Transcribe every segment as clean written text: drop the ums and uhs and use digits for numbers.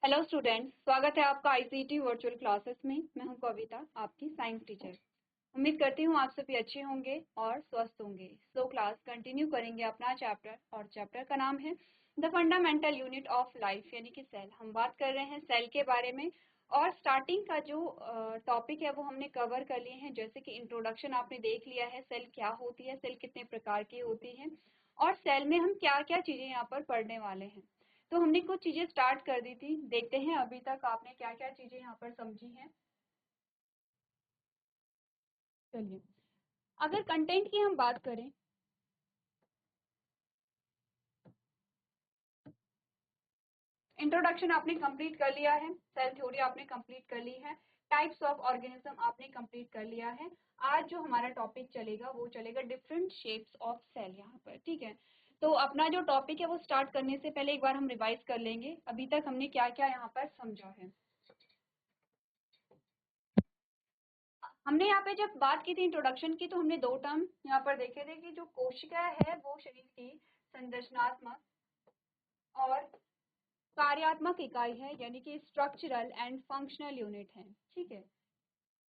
Hello students, स्वागत है आपका आईसीटी वर्चुअल क्लासेस में। मैं हूं कविता, आपकी साइंस टीचर। उम्मीद करती हूं आप सभी अच्छे होंगे और स्वस्थ होंगे। सो क्लास कंटिन्यू करेंगे अपना चैप्टर, और चैप्टर का नाम है the fundamental unit of life, यानी कि सेल। हम बात कर रहे हैं सेल के बारे में, और स्टार्टिंग का जो टॉपिक है वो हमने कवर कर लिए हैं। जैसे कि इंट्रोडक्शन आपने देख लिया है, सेल क्या होती है, सेल कितने प्रकार की होती है, और सेल में हम क्या क्या चीजें यहाँ पर पढ़ने वाले हैं। तो हमने कुछ चीजें स्टार्ट कर दी थी, देखते हैं अभी तक आपने क्या क्या चीजें यहाँ पर समझी हैं। चलिए, अगर कंटेंट की हम बात करें, इंट्रोडक्शन आपने कंप्लीट कर लिया है, सेल थ्योरी आपने कंप्लीट कर ली है, टाइप्स ऑफ ऑर्गेनिज्म आपने कंप्लीट कर लिया है। आज जो हमारा टॉपिक चलेगा वो चलेगा डिफरेंट शेप्स ऑफ सेल यहाँ पर। ठीक है, तो अपना जो टॉपिक है वो स्टार्ट करने से पहले एक बार हम रिवाइज कर लेंगे अभी तक हमने क्या क्या यहाँ पर समझा है। हमने यहाँ पे जब बात की थी इंट्रोडक्शन की, तो हमने दो टर्म यहाँ पर देखे थे कि जो कोशिका है वो शरीर की संरचनात्मक और कार्यात्मक इकाई है, यानी कि स्ट्रक्चरल एंड फंक्शनल यूनिट है। ठीक है,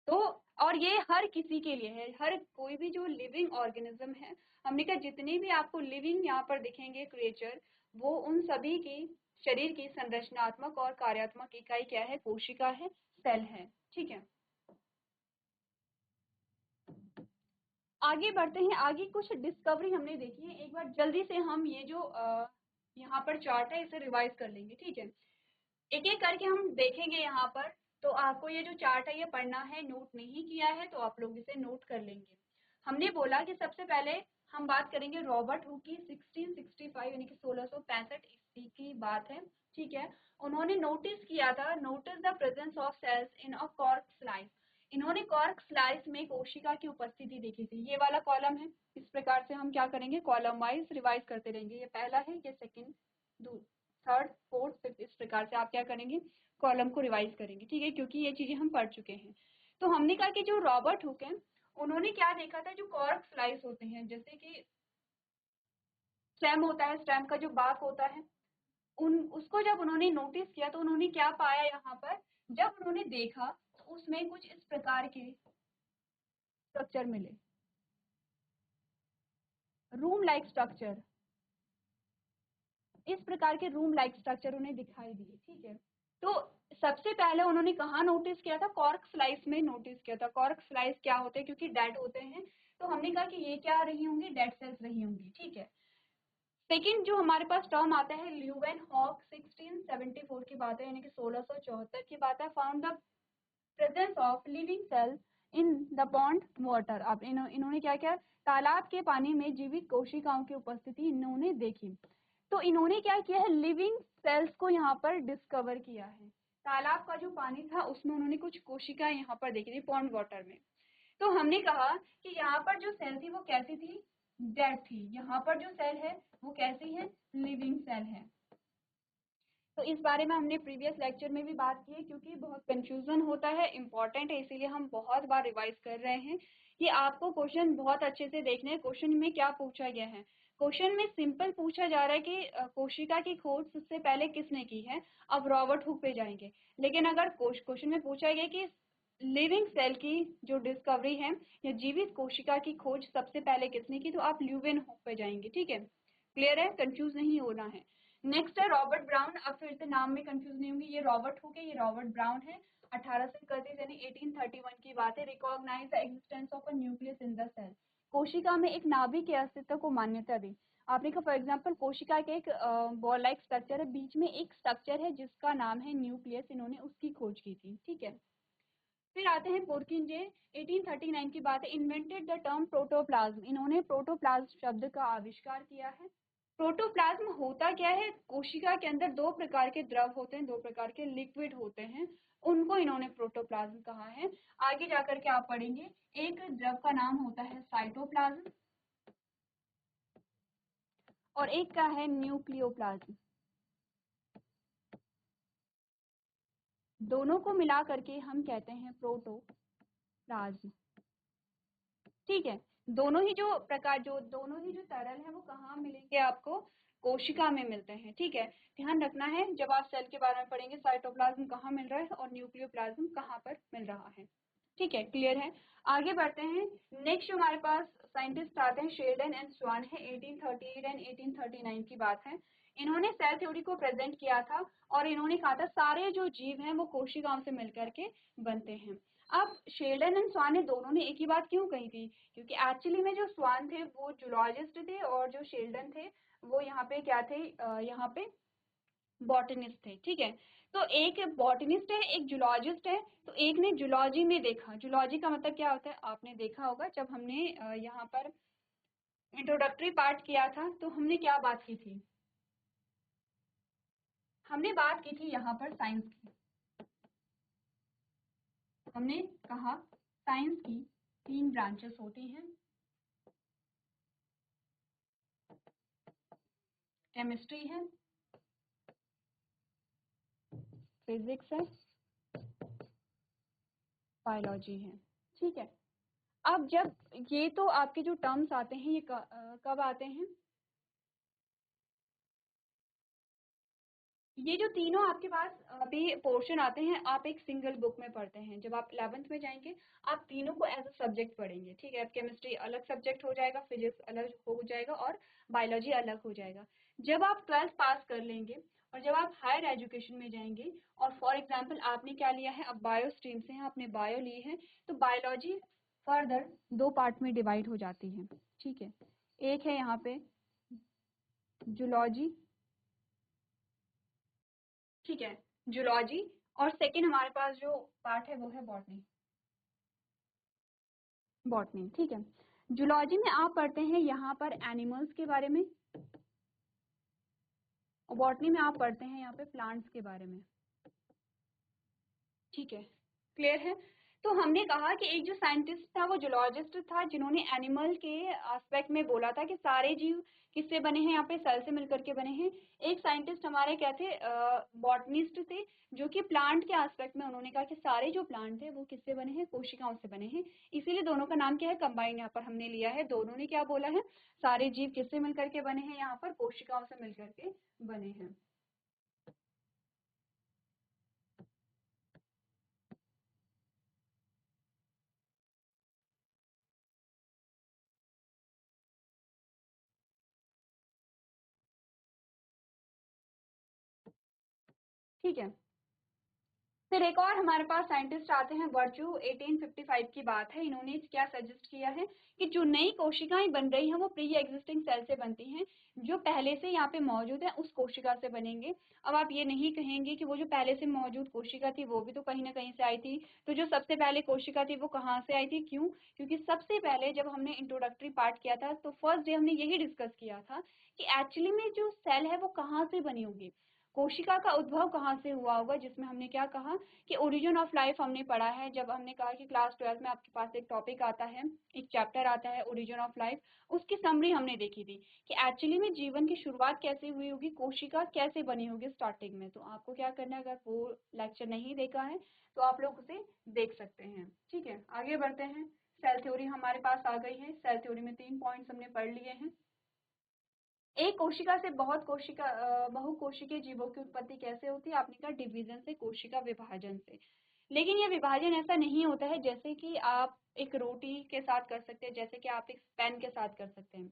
तो और ये हर किसी के लिए है, हर कोई भी जो लिविंग ऑर्गेनिज्म है। हमने कहा जितने भी आपको लिविंग यहाँ पर दिखेंगे क्रिएचर, वो उन सभी की शरीर की संरचनात्मक और कार्यात्मक इकाई क्या है? कोशिका है, सेल है। ठीक है, आगे बढ़ते हैं। आगे कुछ डिस्कवरी हमने देखी है, एक बार जल्दी से हम ये जो यहाँ पर चार्ट है इसे रिवाइज कर लेंगे। ठीक है, एक एक करके हम देखेंगे यहाँ पर। तो आपको ये जो चार्ट है ये पढ़ना है, नोट नहीं किया है तो आप लोग इसे नोट कर लेंगे। हमने बोला कि सबसे पहले हम बात करेंगे रॉबर्ट हुक की 1665 यानी कि 1665 ईस्वी की बात है। ठीक है, उन्होंने नोटिस किया था, notice the presence of cells in a cork slice. इन्होंने कॉर्क स्लाइस में कोशिका की उपस्थिति देखी थी। ये वाला कॉलम है, इस प्रकार से हम क्या करेंगे, कॉलम वाइज रिवाइज करते रहेंगे। ये पहला है, ये सेकंड, थर्ड, फोर्थ, फिफ्थ, इस प्रकार से आप क्या करेंगे, कॉलम को रिवाइज करेंगे। ठीक है, क्योंकि ये चीजें हम पढ़ चुके हैं। तो हमने कहा कि जो रॉबर्ट हुक है उन्होंने क्या देखा था, जो कॉर्क स्लाइस होते हैं, जैसे कि स्टेम होता है, स्टेम का जो बाक होता है, उन उसको जब उन्होंने नोटिस किया तो उन्होंने क्या पाया यहाँ पर, जब उन्होंने देखा तो उसमें कुछ इस प्रकार के स्ट्रक्चर मिले, रूम लाइक स्ट्रक्चर, इस प्रकार के रूम लाइक स्ट्रक्चर उन्हें दिखाई दिए। ठीक है, तो सबसे पहले उन्होंने कहाँ नोटिस किया था, कॉर्क स्लाइस में नोटिस किया था। कॉर्क स्लाइस क्या होते हैं, क्योंकि डेड होते हैं, तो हमने कहा कि ये क्या रही होंगी, डेड सेल्स रही होंगी। ठीक है, सेकंड जो हमारे पास टर्म आता है ल्यूवेन हॉक 1674 की बात है, यानी कि 1674 की बात है, found the presence of living cells in the pond water. अब इन्होंने क्या किया, तालाब के पानी में जीवित कोशिकाओं की उपस्थिति इन्होंने देखी। तो इन्होंने क्या किया है, लिविंग सेल्स को यहाँ पर डिस्कवर किया है। तालाब का जो पानी था उसमें उन्होंने कुछ कोशिकाएं यहाँ पर देखी थी, पॉन्ड वाटर में। तो हमने कहा कि यहाँ पर जो सेल थी वो कैसी थी, डेड थी। यहाँ पर जो सेल है वो कैसी है, लिविंग सेल है। तो इस बारे में हमने प्रीवियस लेक्चर में भी बात की है, क्योंकि बहुत कंफ्यूजन होता है, इंपॉर्टेंट है, इसीलिए हम बहुत बार रिवाइज कर रहे हैं कि आपको क्वेश्चन बहुत अच्छे से देखने हैं। क्वेश्चन में क्या पूछा गया है, क्वेश्चन में सिंपल पूछा जा रहा है कि कोशिका की खोज सबसे पहले किसने की है। अब रॉबर्ट हुक पे जाएंगे, लेकिन अगर क्वेश्चन में पूछा गया कि लिविंग सेल की जो डिस्कवरी है या जीवित कोशिका की खोज सबसे पहले किसने की, तो आप ल्यूवेन हुक पे जाएंगे। ठीक है, क्लियर है, कंफ्यूज नहीं होना है। नेक्स्ट है रॉबर्ट ब्राउन। अब फिर से नाम में कंफ्यूज नहीं होंगे, ये रॉबर्ट हुक है, ये रॉबर्ट ब्राउन है। 1831 यानी 1831 की बात है। Recognise the existence of a nucleus in the cell. कोशिका में एक नाभिक के अस्तित्व को मान्यता दी। आपने कहा फॉर एग्जांपल कोशिका के एक बॉल लाइक स्ट्रक्चर है, बीच में एक स्ट्रक्चर है जिसका नाम है न्यूक्लियस, इन्होंने उसकी खोज की थी। ठीक है, फिर आते हैं पोर्किंजे। 1839 की बात है। Invented the term protoplasm. इन्होंने प्रोटोप्लाज्म शब्द का आविष्कार किया है। प्रोटोप्लाज्म होता क्या है, कोशिका के अंदर दो प्रकार के द्रव होते हैं, दो प्रकार के लिक्विड होते हैं, उनको इन्होंने प्रोटोप्लाज्म कहा है। आगे जाकर के आप पढ़ेंगे, एक द्रव का नाम होता है साइटोप्लाज्म और एक का है न्यूक्लियोप्लाज्म। दोनों को मिला करके हम कहते हैं प्रोटोप्लाज्म। ठीक है, दोनों ही जो तरल है वो कहाँ मिलेंगे आपको, कोशिका में मिलते हैं। ठीक है, ध्यान रखना है जब आप सेल के बारे में पढ़ेंगे, साइटोप्लाज्म कहाँ मिल रहा है और न्यूक्लियोप्लाज्म कहाँ पर मिल रहा है। ठीक है, क्लियर है। आगे बढ़ते हैं। नेक्स्ट हमारे पास साइंटिस्ट आते हैं, शेल्डन एंड स्वान है। 1838 एंड 1839 की बात है। इन्होंने सेल थ्योरी को प्रेजेंट किया था और इन्होंने कहा था सारे जो जीव हैं वो कोशिकाओं से मिलकर के बनते हैं। अब शेल्डन एंड स्वान ने दोनों ने एक ही बात क्यों कही थी? क्योंकि एक्चुअली में जो स्वान थे वो जूलॉजिस्ट थे और जो शेल्डन थे वो यहाँ पे क्या थे, यहाँ पे बॉटनिस्ट थे। ठीक है, तो एक बॉटनिस्ट है, एक जूलॉजिस्ट है। तो एक ने जूलॉजी में देखा, जूलॉजी का मतलब क्या होता है आपने देखा होगा जब हमने यहाँ पर इंट्रोडक्टरी पार्ट किया था तो हमने क्या बात की थी, हमने बात की थी यहाँ पर साइंस की। हमने कहा साइंस की 3 ब्रांचेस होती हैं, केमिस्ट्री है, फिजिक्स है, बायोलॉजी है। ठीक है, अब जब ये तो आपके जो टर्म्स आते हैं ये कब आते हैं, ये जो तीनों आपके पास अभी पोर्शन आते हैं आप एक सिंगल बुक में पढ़ते हैं। जब आप 11th में जाएंगे आप तीनों को एज अ सब्जेक्ट पढ़ेंगे। ठीक है, केमिस्ट्री अलग सब्जेक्ट हो जाएगा, फिजिक्स अलग हो जाएगा और बायोलॉजी अलग हो जाएगा। जब आप 12th पास कर लेंगे और जब आप हायर एजुकेशन में जाएंगे और फॉर एग्जाम्पल आपने क्या लिया है, अब बायो स्ट्रीम से हैं, आपने बायो ली है, तो बायोलॉजी फर्दर 2 पार्ट में डिवाइड हो जाती है। ठीक है, एक है यहाँ पे जूलॉजी, ठीक है, जूलॉजी, और सेकंड हमारे पास जो पार्ट है वो है बॉटनी, बॉटनी। ठीक है, जूलॉजी में आप पढ़ते हैं यहाँ पर एनिमल्स के बारे में और बॉटनी में आप पढ़ते हैं यहाँ पे प्लांट्स के बारे में। ठीक है, क्लियर है। तो हमने कहा कि एक जो साइंटिस्ट था वो जूलॉजिस्ट था जिन्होंने एनिमल के एस्पेक्ट में बोला था कि सारे जीव किससे बने हैं, यहाँ पे सेल से मिलकर के बने हैं। एक साइंटिस्ट हमारे क्या थे, बॉटनिस्ट थे, जो कि प्लांट के एस्पेक्ट में उन्होंने कहा कि सारे जो प्लांट थे वो किससे बने हैं, कोशिकाओं से बने हैं। इसीलिए दोनों का नाम क्या है, कंबाइन यहाँ पर हमने लिया है। दोनों ने क्या बोला है, सारे जीव किससे मिलकर के बने हैं, यहाँ पर कोशिकाओं से मिलकर के बने हैं। ठीक है, फिर एक और हमारे पास साइंटिस्ट आते हैं, वर्चू। 1855 की बात है। इन्होंने क्या सजेस्ट किया है कि जो नई कोशिकाएं बन रही हैं वो प्री एग्जिस्टिंग सेल से बनती हैं, जो पहले से यहाँ पे मौजूद है उस कोशिका से बनेंगे। अब आप ये नहीं कहेंगे कि वो जो पहले से मौजूद कोशिका थी वो भी तो कहीं ना कहीं से आई थी, तो जो सबसे पहले कोशिका थी वो कहाँ से आई थी, क्यों? क्योंकि सबसे पहले जब हमने इंट्रोडक्टरी पार्ट किया था तो फर्स्ट डे हमने यही डिस्कस किया था कि एक्चुअली में जो सेल है वो कहाँ से बनी होगी, कोशिका का उद्भव कहाँ से हुआ होगा, जिसमें हमने क्या कहा कि ओरिजिन ऑफ लाइफ हमने पढ़ा है। जब हमने कहा कि क्लास 12 में आपके पास एक टॉपिक आता है, एक चैप्टर आता है ओरिजिन ऑफ लाइफ, उसकी समरी हमने देखी थी कि एक्चुअली में जीवन की शुरुआत कैसे हुई होगी, कोशिका कैसे बनी होगी स्टार्टिंग में। तो आपको क्या करना है, अगर वो लेक्चर नहीं देखा है तो आप लोग उसे देख सकते हैं। ठीक है, आगे बढ़ते हैं। सेल थ्योरी हमारे पास आ गई है। सेल थ्योरी में 3 पॉइंट्स हमने पढ़ लिए हैं। एक कोशिका से बहुत कोशिका बहुकोशिकीय जीवों की उत्पत्ति कैसे होती है, आपने कहा डिवीजन से, कोशिका विभाजन से। लेकिन ये विभाजन ऐसा नहीं होता है जैसे कि आप एक रोटी के साथ कर सकते हैं, जैसे कि आप एक पेन के साथ कर सकते हैं।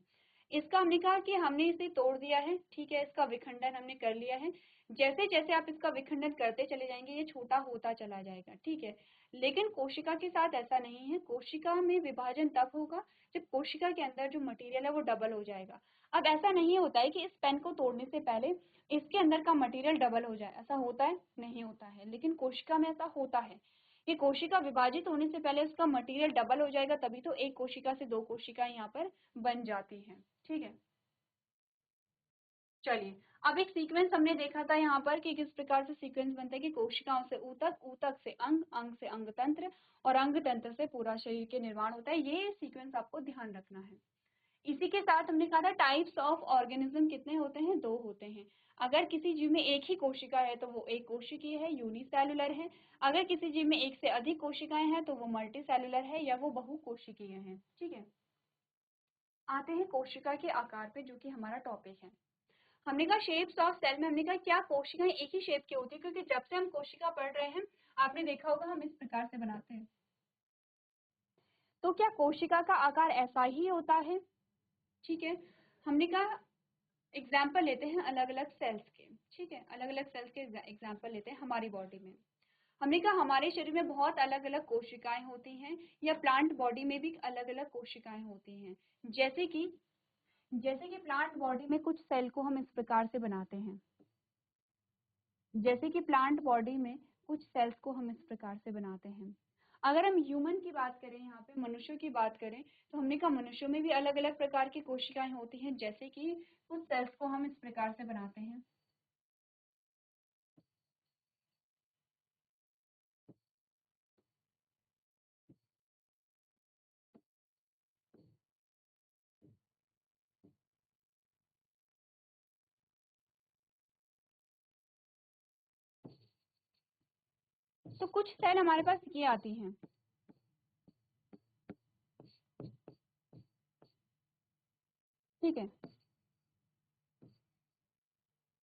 इसका हमने कहा कि हमने इसे तोड़ दिया है, ठीक है, इसका विखंडन हमने कर लिया है। जैसे जैसे आप इसका विखंडन करते चले जाएंगे ये छोटा होता चला जाएगा। ठीक है, लेकिन कोशिका के साथ ऐसा नहीं है। कोशिका में विभाजन तब होगा जब कोशिका के अंदर जो मटेरियल है वो डबल हो जाएगा। अब ऐसा नहीं होता है कि इस पेन को तोड़ने से पहले इसके अंदर का मटेरियल डबल हो जाए, ऐसा होता है? नहीं होता है। लेकिन कोशिका में ऐसा होता है कि कोशिका विभाजित होने से पहले उसका मटेरियल डबल हो जाएगा, तभी तो एक कोशिका से 2 कोशिकाएं यहाँ पर बन जाती हैं। ठीक है, चलिए, अब एक सीक्वेंस हमने देखा था यहाँ पर कि किस प्रकार से सीक्वेंस बनता है कि कोशिकाओं से ऊतक, ऊतक से अंग, अंग से अंग तंत्र और अंग तंत्र से पूरा शरीर के निर्माण होता है। ये सीक्वेंस आपको ध्यान रखना है। इसी के साथ हमने कहा था टाइप्स ऑफ ऑर्गेनिज्म कितने होते हैं, 2 होते हैं। अगर किसी जीव में एक ही कोशिका है तो वो एक कोशिकीय है, यूनिसेलुलर है। अगर किसी जीव में एक से अधिक कोशिकाएं हैं तो वो मल्टीसेलुलर है या वो बहुकोशिकीय है। ठीक है, आते हैं कोशिका के आकार पे, जो कि हमारा टॉपिक है। हमने कहा शेप्स ऑफ सेल में हमने कहा क्या कोशिकाएं एक ही शेप की होती है, क्योंकि जब से हम कोशिका पढ़ रहे हैं आपने देखा होगा हम इस प्रकार से बनाते हैं। तो क्या कोशिका का आकार ऐसा ही होता है? ठीक है, हमने कहा एग्जाम्पल लेते हैं अलग अलग सेल्स के। ठीक है, अलग अलग सेल्स के एग्जाम्पल लेते हैं हमारी बॉडी में। हमने कहा हमारे शरीर में बहुत अलग अलग कोशिकाएं होती हैं, या प्लांट बॉडी में भी अलग अलग कोशिकाएं होती हैं। जैसे कि प्लांट बॉडी में कुछ सेल को हम इस प्रकार से बनाते हैं, जैसे कि प्लांट बॉडी में कुछ सेल्स को हम इस प्रकार से बनाते हैं। अगर हम ह्यूमन की बात करें, यहाँ पे मनुष्यों की बात करें, तो हमने कहा मनुष्यों में भी अलग अलग प्रकार की कोशिकाएं होती हैं, जैसे कि कुछ सेल्स को हम इस प्रकार से बनाते हैं। तो कुछ सेल हमारे पास ये आती हैं, ठीक है।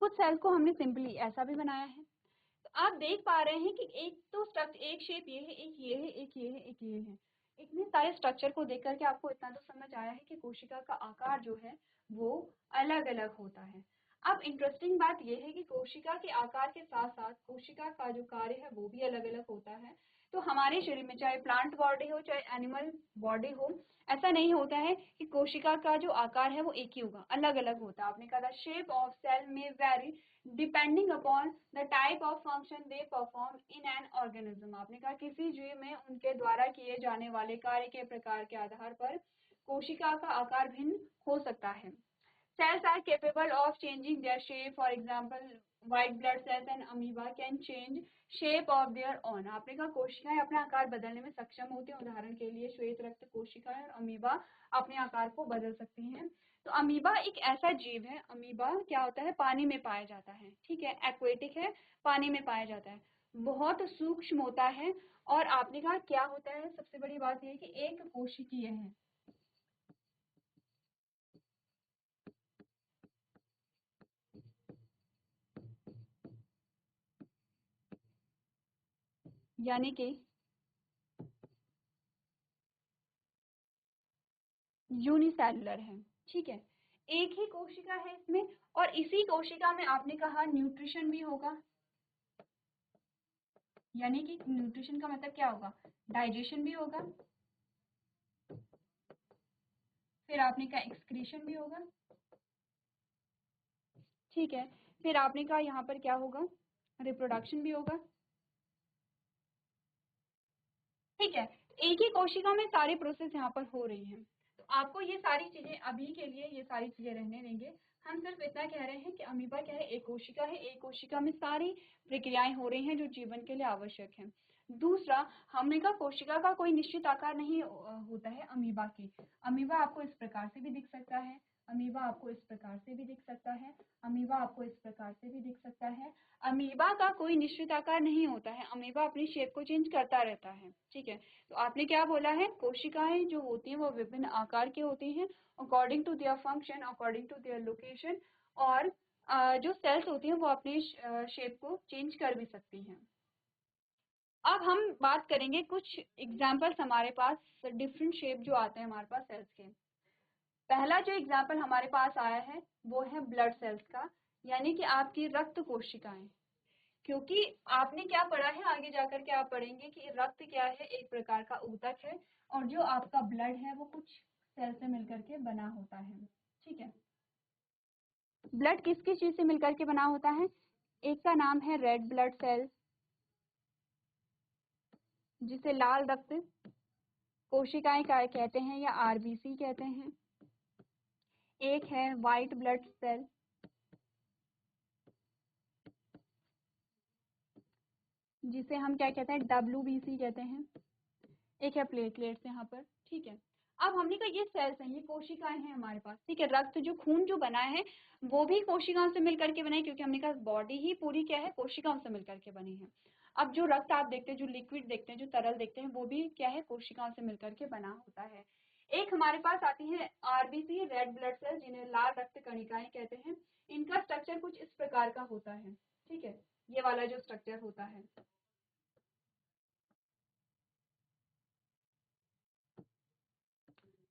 कुछ सेल्स को हमने सिंपली ऐसा भी बनाया है। तो आप देख पा रहे हैं कि एक तो स्ट्रक्चर, एक शेप ये है, एक ये है, एक ये है, एक ये है। इतने सारे स्ट्रक्चर को देख करके आपको इतना तो समझ आया है कि कोशिका का आकार जो है वो अलग अलग होता है। अब इंटरेस्टिंग बात यह है कि कोशिका के आकार के साथ साथ कोशिका का जो कार्य है वो भी अलग अलग होता है। तो हमारे शरीर में चाहे प्लांट बॉडी हो चाहे एनिमल बॉडी हो, ऐसा नहीं होता है कि कोशिका का जो आकार है वो एक ही होगा, अलग अलग होता है। आपने कहा था शेप ऑफ सेल में very depending upon the type of function they perform in an organism. आपने कहा किसी जीव में उनके द्वारा किए जाने वाले कार्य के प्रकार के आधार पर कोशिका का आकार भिन्न हो सकता है। Cells are capable of changing their shape. For example, white blood cells and amoeba can change shape of their own. आपने कहा कोशिकाएं अपना आकार बदलने में सक्षम होती हैं। उदाहरण के लिए श्वेत रक्त कोशिकाएं और अमीबा अपने आकार को बदल सकती हैं। तो अमीबा एक ऐसा जीव है, अमीबा क्या होता है, पानी में पाया जाता है। ठीक है, एक्वेटिक है, पानी में पाया जाता है, बहुत सूक्ष्म होता है। और आपने कहा क्या होता है, सबसे बड़ी बात यह है कि एक कोशिकीय है, यानी कि यूनिसेलुलर है। ठीक है, एक ही कोशिका है इसमें, और इसी कोशिका में आपने कहा न्यूट्रिशन भी होगा, यानी कि न्यूट्रिशन का मतलब क्या होगा, डाइजेशन भी होगा, फिर आपने कहा एक्सक्रीशन भी होगा। ठीक है, फिर आपने कहा यहाँ पर क्या होगा, रिप्रोडक्शन भी होगा। ठीक है, एक ही कोशिका में सारे प्रोसेस यहाँ पर हो रही हैं। तो आपको ये सारी चीजें अभी के लिए ये सारी चीजें रहने देंगे। हम सिर्फ इतना कह रहे हैं कि अमीबा क्या है, एक कोशिका है, एक कोशिका में सारी प्रक्रियाएं हो रही हैं जो जीवन के लिए आवश्यक है। दूसरा, हमने कहा कोशिका का कोई निश्चित आकार नहीं होता है अमीबा की। अमीबा आपको इस प्रकार से भी दिख सकता है, अमीबा आपको इस प्रकार से भी दिख सकता है, अमीबा आपको इस प्रकार से भी दिख सकता है। अमीबा का कोई निश्चित आकार नहीं होता है, अमीबा अपनी शेप को चेंज करता रहता है। ठीक है, तो आपने क्या बोला है, कोशिकाएं जो होती हैं वो विभिन्न आकार की होती हैं according to their function, according to their location. और जो सेल्स होती हैं वो अपनी शेप को चेंज कर भी सकती हैं। अब हम बात करेंगे कुछ एग्जाम्पल्स हमारे पास डिफरेंट शेप जो आते हैं हमारे पास सेल्स के। पहला जो एग्जाम्पल हमारे पास आया है वो है ब्लड सेल्स का, यानी कि आपकी रक्त कोशिकाएं। क्योंकि आपने क्या पढ़ा है, आगे जाकर के आप पढ़ेंगे कि रक्त क्या है, एक प्रकार का ऊतक है, और जो आपका ब्लड है वो कुछ सेल से मिलकर के बना होता है। ठीक है, ब्लड किस किस चीज से मिलकर के बना होता है, एक का नाम है रेड ब्लड सेल जिसे लाल रक्त कोशिकाएं का कहते हैं या आरबीसी कहते हैं। एक है व्हाइट ब्लड सेल जिसे हम क्या कहते हैं, डब्ल्यूबीसी कहते हैं। एक है प्लेटलेट्स यहाँ पर। ठीक है, अब हमने कहा ये सेल्स हैं, ये कोशिकाएं हैं हमारे पास। ठीक है, रक्त जो खून जो बना है वो भी कोशिकाओं से मिलकर के बना है, क्योंकि हमने कहा बॉडी ही पूरी क्या है, कोशिकाओं से मिलकर के बनी है। अब जो रक्त आप देखते हैं, जो लिक्विड देखते हैं, जो तरल देखते हैं, वो भी क्या है, कोशिकाओं से मिलकर के बना होता है। एक हमारे पास आती है आरबीसी, रेड ब्लड सेल, जिन्हें लाल रक्त कणिकाएं कहते हैं। इनका स्ट्रक्चर कुछ इस प्रकार का होता है, ठीक है, ये वाला जो स्ट्रक्चर होता है।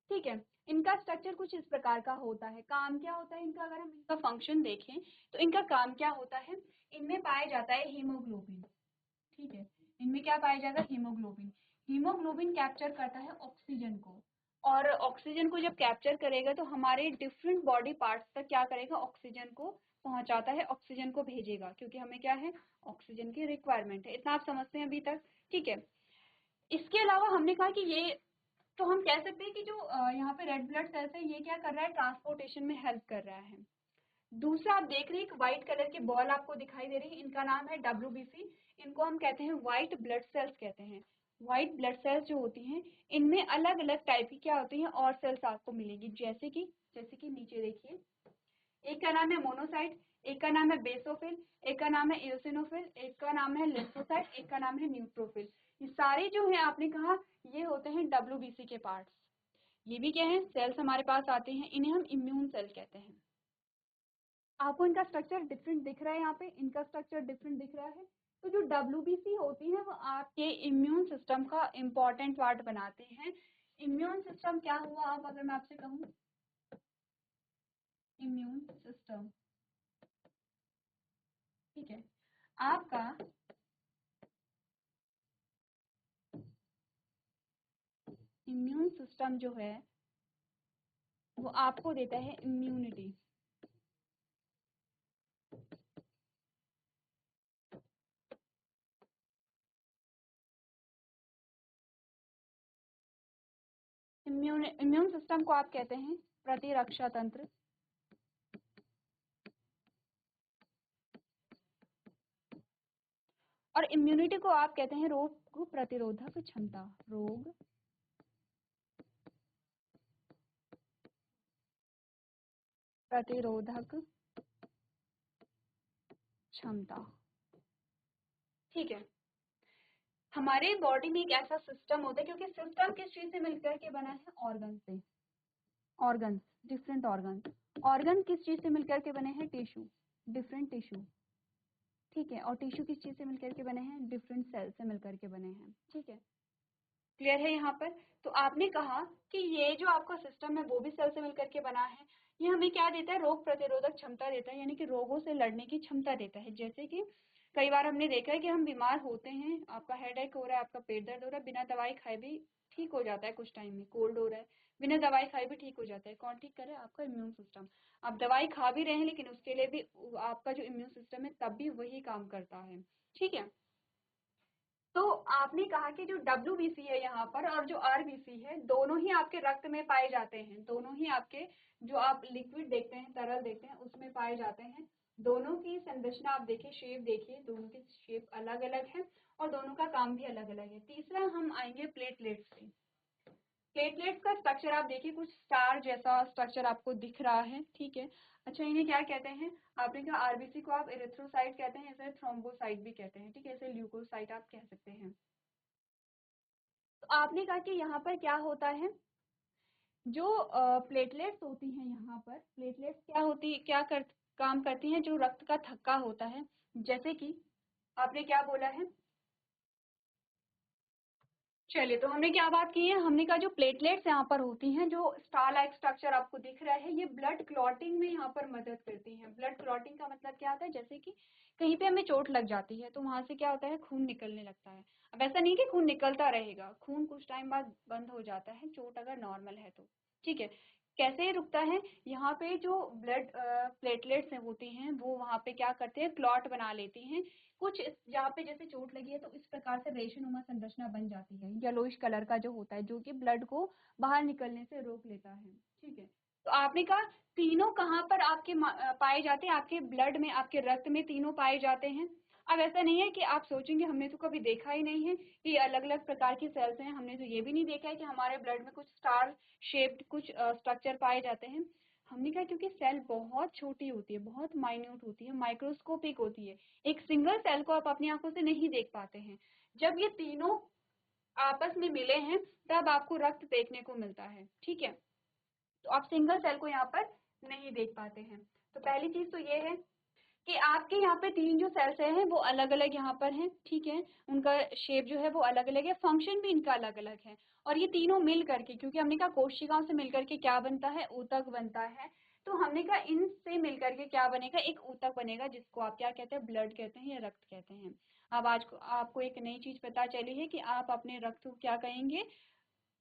ठीक है, इनका स्ट्रक्चर कुछ इस प्रकार का होता है। काम क्या होता है इनका, अगर हम इनका फंक्शन देखें तो इनका काम क्या होता है, इनमें पाया जाता है हीमोग्लोबिन। ठीक है, इनमें क्या पाया जाता है, हीमोग्लोबिन। हीमोग्लोबिन कैप्चर करता है ऑक्सीजन को, और ऑक्सीजन को जब कैप्चर करेगा तो हमारे डिफरेंट बॉडी पार्ट्स तक क्या करेगा, ऑक्सीजन को पहुंचाता है, ऑक्सीजन को भेजेगा, क्योंकि हमें क्या है, ऑक्सीजन की रिक्वायरमेंट है। इतना आप समझते हैं अभी तक? ठीक है, इसके अलावा हमने कहा कि ये, तो हम कह सकते हैं कि जो यहाँ पे रेड ब्लड सेल्स है, ये क्या कर रहा है, ट्रांसपोर्टेशन में हेल्प कर रहा है। दूसरा आप देख रहे हैं, एक व्हाइट कलर की बॉल आपको दिखाई दे रही है, इनका नाम है WBC। इनको हम कहते हैं व्हाइट ब्लड सेल्स कहते हैं। व्हाइट ब्लड सेल्स जो होती हैं, इनमें अलग अलग टाइप की क्या होती हैं, और सेल्स आपको मिलेगी, जैसे कि नीचे देखिए, एक का नाम है मोनोसाइट, एक का नाम है बेसोफिल, एक का नाम है इओसिनोफिल, एक का नाम है लिम्फोसाइट, एक का नाम है न्यूट्रोफिल। ये सारे जो है आपने कहा, ये होते हैं WBC के पार्ट्स। ये भी क्या है, सेल्स हमारे पास आते हैं, इन्हें हम इम्यून सेल कहते हैं। आपको इनका स्ट्रक्चर डिफरेंट दिख रहा है, यहाँ पे इनका स्ट्रक्चर डिफरेंट दिख रहा है। तो जो WBC होती है वो आपके इम्यून सिस्टम का इम्पोर्टेंट पार्ट बनाते हैं। इम्यून सिस्टम क्या हुआ, आप अगर मैं आपसे कहूँ, इम्यून सिस्टम, ठीक है, आपका इम्यून सिस्टम जो है वो आपको देता है इम्यूनिटी। इम्यून सिस्टम को आप कहते हैं प्रतिरक्षा तंत्र, और इम्यूनिटी को आप कहते हैं रोग प्रतिरोधक क्षमता। रोग प्रतिरोधक क्षमता। ठीक है, हमारे बॉडी में एक ऐसा सिस्टम होता है, क्योंकि सिस्टम किस चीज से मिलकर के बना है, ऑर्गन से। Organ, different organ. ऑर्गन किस चीज से मिलकर के बने हैं, टिश्यू, डिफरेंट टिश्यू। ठीक है, और टिश्यू किस चीज से मिलकर के बने हैं, डिफरेंट सेल से मिलकर के बने हैं। ठीक है, क्लियर है यहाँ पर? तो आपने कहा कि ये जो आपका सिस्टम है वो भी सेल से मिलकर के बना है। ये हमें क्या देता है, रोग प्रतिरोधक क्षमता देता है, यानी कि रोगों से लड़ने की क्षमता देता है। जैसे कि कई बार हमने देखा है कि हम बीमार होते हैं, आपका हेडेक हो रहा है, आपका पेट दर्द हो रहा है, बिना दवाई खाए भी ठीक हो जाता है, कुछ टाइम में कोल्ड हो रहा है, बिना दवाई खाए भी ठीक हो जाता है। कौन ठीक करे, आपका इम्यून सिस्टम। आप दवाई खा भी रहे हैं, लेकिन उसके लिए भी आपका जो इम्यून सिस्टम है तब भी वही काम करता है। ठीक है, तो आपने कहा कि जो WBC है यहाँ पर और जो RBC है, दोनों ही आपके रक्त में पाए जाते हैं। दोनों ही आपके, जो आप लिक्विड देखते हैं, तरल देखते हैं, उसमें पाए जाते हैं। दोनों की संरचना आप देखिए, शेप देखिए, दोनों की शेप अलग अलग है और दोनों का काम भी अलग अलग है। तीसरा हम आएंगे प्लेटलेट्स पे। प्लेटलेट्स का स्ट्रक्चर आप देखिए, कुछ स्टार जैसा स्ट्रक्चर आपको दिख रहा है। ठीक है, अच्छा, इन्हें क्या कहते हैं, आपने कहा RBC को आप एरिथ्रोसाइट कहते हैं, इसे थ्रोम्बोसाइट भी कहते हैं। ठीक है, इसे ल्यूकोसाइट आप कह सकते हैं। तो आपने कहा कि यहाँ पर क्या होता है, जो प्लेटलेट्स होती हैं, यहाँ पर प्लेटलेट्स क्या काम करती हैं, जो रक्त का थक्का होता है, जैसे कि आपने क्या बोला है, चलिए, तो हमने क्या बात की है, हमने कहा जो प्लेटलेट्स यहाँ पर होती हैं, जो स्टार लाइक स्ट्रक्चर आपको दिख रहा है, ये ब्लड क्लॉटिंग में यहाँ पर मदद करती हैं। ब्लड क्लॉटिंग का मतलब क्या होता है, जैसे कि कहीं पे हमें चोट लग जाती है तो वहां से क्या होता है, खून निकलने लगता है। अब ऐसा नहीं कि खून निकलता रहेगा, खून कुछ टाइम बाद बंद हो जाता है, चोट अगर नॉर्मल है तो। ठीक है, कैसे रुकता है, यहाँ पे जो ब्लड प्लेटलेट्स होती हैं वो वहाँ पे क्या करते हैं, क्लॉट बना लेती हैं। कुछ जहाँ पे जैसे चोट लगी है तो इस प्रकार से रेशेनुमा संरचना बन जाती है, येलोइश कलर का जो होता है, जो कि ब्लड को बाहर निकलने से रोक लेता है। ठीक है, तो आपने कहा तीनों कहाँ पर आपके पाए जाते हैं, आपके ब्लड में, आपके रक्त में तीनों पाए जाते हैं। अब ऐसा नहीं है कि आप सोचेंगे हमने तो कभी देखा ही नहीं है कि अलग अलग प्रकार की सेल्स हैं, हमने तो ये भी नहीं देखा है कि हमारे ब्लड में कुछ स्टार शेप्ड कुछ स्ट्रक्चर पाए जाते हैं। हमने कहा क्योंकि सेल बहुत छोटी होती है, बहुत माइन्यूट होती है, माइक्रोस्कोपिक होती है, एक सिंगल सेल को आप अपनी आंखों से नहीं देख पाते हैं। जब ये तीनों आपस में मिले हैं तब आपको रक्त देखने को मिलता है, ठीक है। तो आप सिंगल सेल को यहाँ पर नहीं देख पाते हैं। तो पहली चीज तो ये है कि आपके यहाँ पे तीन जो सेल्स हैं वो अलग अलग यहाँ पर हैं, ठीक है। उनका शेप जो है वो अलग अलग है, फंक्शन भी इनका अलग अलग है। और ये तीनों मिल करके, क्योंकि हमने कहा कोशिकाओं से मिल करके क्या बनता है, ऊतक बनता है। तो हमने कहा इनसे मिल करके क्या बनेगा, एक ऊतक बनेगा, जिसको आप क्या कहते हैं, ब्लड कहते हैं या रक्त कहते हैं। अब आज को आपको एक नई चीज पता चली है कि आप अपने रक्त को क्या कहेंगे,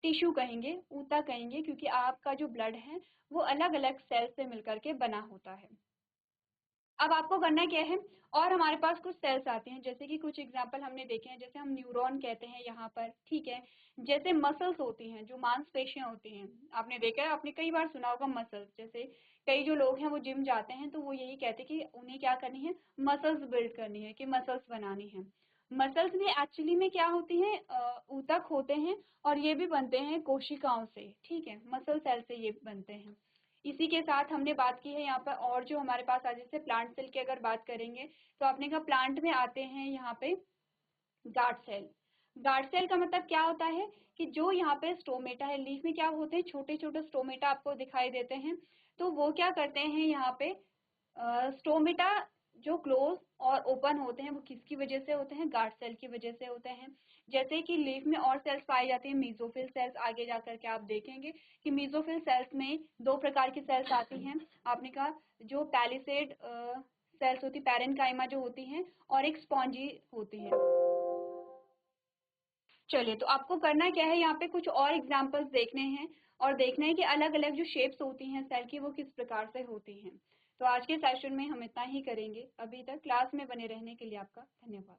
टिश्यू कहेंगे, ऊतक कहेंगे, क्योंकि आपका जो ब्लड है वो अलग अलग सेल से मिलकर के बना होता है। अब आपको करना क्या है, और हमारे पास कुछ सेल्स आते हैं, जैसे कि कुछ एग्जांपल हमने देखे हैं, जैसे हम न्यूरॉन कहते हैं यहाँ पर, ठीक है। जैसे मसल्स होती हैं, जो मांसपेशियां होती हैं, आपने देखा है, आपने कई बार सुना होगा मसल्स। जैसे कई जो लोग हैं वो जिम जाते हैं तो वो यही कहते हैं कि उन्हें क्या करनी है, मसल्स बिल्ड करनी है, कि मसल्स बनानी है। मसल्स में एक्चुअली में क्या होती है, ऊतक होते हैं, और ये भी बनते हैं कोशिकाओं से, ठीक है, मसल सेल से ये बनते हैं। इसी के साथ हमने बात की है यहाँ पर, और जो हमारे पास आज जैसे प्लांट सेल की अगर बात करेंगे, तो आपने कहा प्लांट में आते हैं यहाँ पे गार्ड सेल। गार्ड सेल का मतलब क्या होता है कि जो यहाँ पे स्टोमेटा है, लीफ में क्या होते हैं, छोटे छोटे स्टोमेटा आपको दिखाई देते हैं। तो वो क्या करते हैं यहाँ पे, स्टोमेटा जो क्लोज और ओपन होते हैं वो किसकी वजह से होते हैं, गार्ड सेल की वजह से होते हैं। जैसे कि लीफ में और सेल्स पाए जाते हैं, मीजोफिल सेल्स, आगे जाकर के आप देखेंगे कि मीजोफिल सेल्स में दो प्रकार की सेल्स आती हैं। आपने कहा जो पैलिसेड सेल्स होती, पैरेनकाइमा जो होती हैं, और एक स्पॉन्जी होती है। चलिए, तो आपको करना क्या है, यहाँ पे कुछ और एग्जांपल्स देखने हैं, और देखना है कि अलग अलग जो शेप्स होती हैं सेल की वो किस प्रकार से होती हैं। तो आज के सेशन में हम इतना ही करेंगे। अभी तक क्लास में बने रहने के लिए आपका धन्यवाद।